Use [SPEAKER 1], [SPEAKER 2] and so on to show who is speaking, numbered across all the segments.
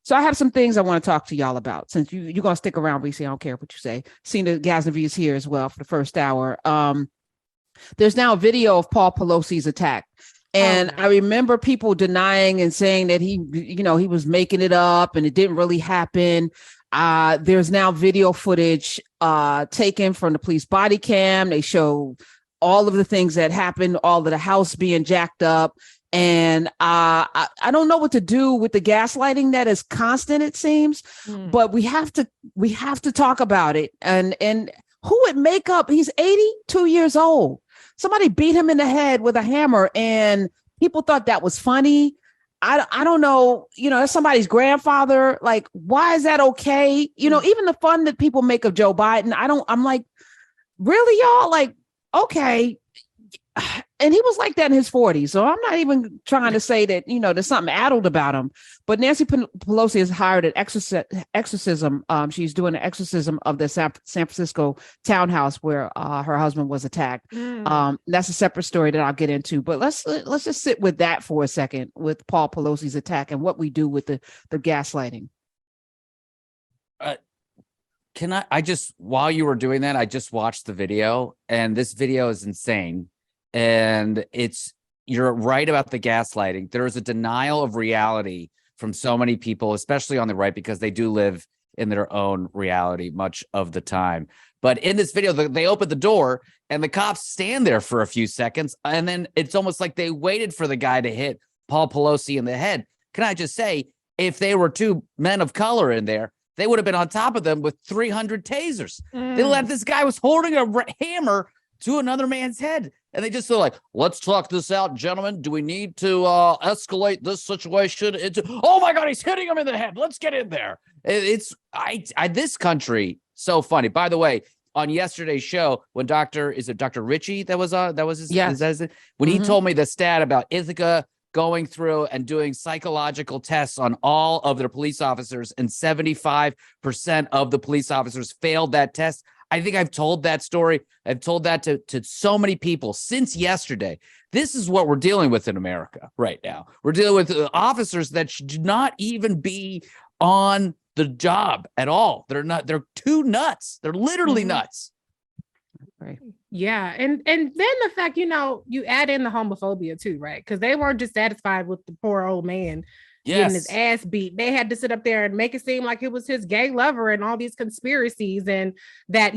[SPEAKER 1] So I have some things I want to talk to y'all about. Since you're going to stick around, Reecie, I don't care what you say. Seena Ghaznavi is here as well for the first hour. There's now a video of Paul Pelosi's attack. And I remember people denying and saying that he was making it up and it didn't really happen. There's now video footage taken from the police body cam. They show all of the things that happened, all of the house being jacked up. And I don't know what to do with the gaslighting that is constant, it seems, but we have to talk about it. And who would make up? He's 82 years old. Somebody beat him in the head with a hammer and people thought that was funny. I don't know, it's somebody's grandfather. Like, why is that okay? Even the fun that people make of Joe Biden, I'm like, really, y'all? Like, okay. And he was like that in his 40s. So I'm not even trying to say that, there's something addled about him. But Nancy Pelosi has hired an exorcism. She's doing an exorcism of the San Francisco townhouse where her husband was attacked. That's a separate story that I'll get into. But let's just sit with that for a second, with Paul Pelosi's attack and what we do with the gaslighting.
[SPEAKER 2] While you were doing that, I just watched the video, and this video is insane. And you're right about the gaslighting. There is a denial of reality from so many people, especially on the right, because they do live in their own reality much of the time. But in this video, they open the door and the cops stand there for a few seconds. And then it's almost like they waited for the guy to hit Paul Pelosi in the head. Can I just say, if they were two men of color in there, they would have been on top of them with 300 tasers. They let this guy was holding a hammer to another man's head. And they just feel like, let's talk this out, gentlemen. Do we need to escalate this situation into, oh my God, he's hitting him in the head. Let's get in there. This country, so funny. By the way, on yesterday's show, when Dr. Reecie that was his, yes. When he told me the stat about Ithaca going through and doing psychological tests on all of their police officers, and 75% of the police officers failed that test. I think I've told that story. I've told that to so many people since yesterday. This is what we're dealing with in America right now. We're dealing with officers that should not even be on the job at all. They're too nuts. They're literally nuts.
[SPEAKER 3] Right. Yeah. And then the fact, you add in the homophobia too, right? Because they weren't just satisfied with the poor old man getting his ass beat. They had to sit up there and make it seem like it was his gay lover and all these conspiracies, and that,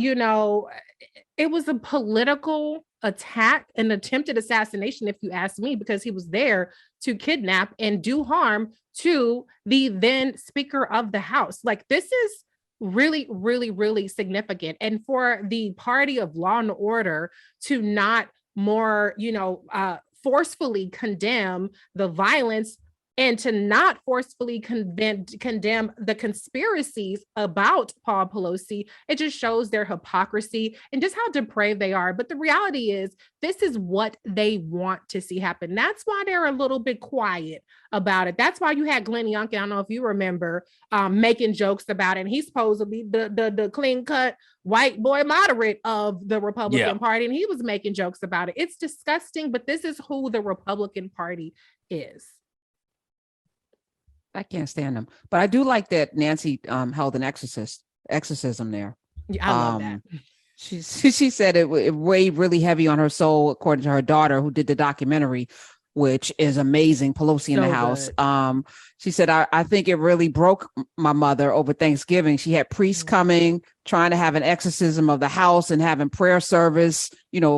[SPEAKER 3] it was a political attack, an attempted assassination, if you ask me, because he was there to kidnap and do harm to the then Speaker of the House. Like, this is really, really, really significant. And for the party of law and order to not more, forcefully condemn the violence, and to not forcefully condemn the conspiracies about Paul Pelosi, it just shows their hypocrisy and just how depraved they are. But the reality is, this is what they want to see happen. That's why they're a little bit quiet about it. That's why you had Glenn Youngkin, I don't know if you remember, making jokes about it. And he's supposed to be the clean-cut white boy moderate of the Republican Party, and he was making jokes about it. It's disgusting, but this is who the Republican Party is.
[SPEAKER 1] I can't stand them, but I do like that Nancy held an exorcism there.
[SPEAKER 3] Yeah, I love that.
[SPEAKER 1] She said it weighed really heavy on her soul, according to her daughter, who did the documentary, which is amazing. Pelosi in the house. She said, I think it really broke my mother over Thanksgiving. She had priests coming, trying to have an exorcism of the house and having prayer service.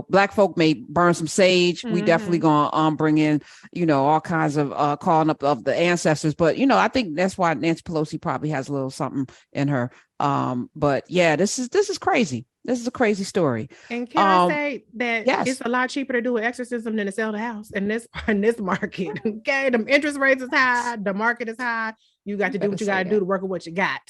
[SPEAKER 1] Black folk may burn some sage. We definitely gonna bring in, all kinds of calling up of the ancestors. But, I think that's why Nancy Pelosi probably has a little something in her. But yeah, this is crazy. This is a crazy story.
[SPEAKER 3] And can I say that it's a lot cheaper to do an exorcism than to sell the house in this market. Okay, the interest rates is high, the market is high. You got to do what you got to do to work with what you got.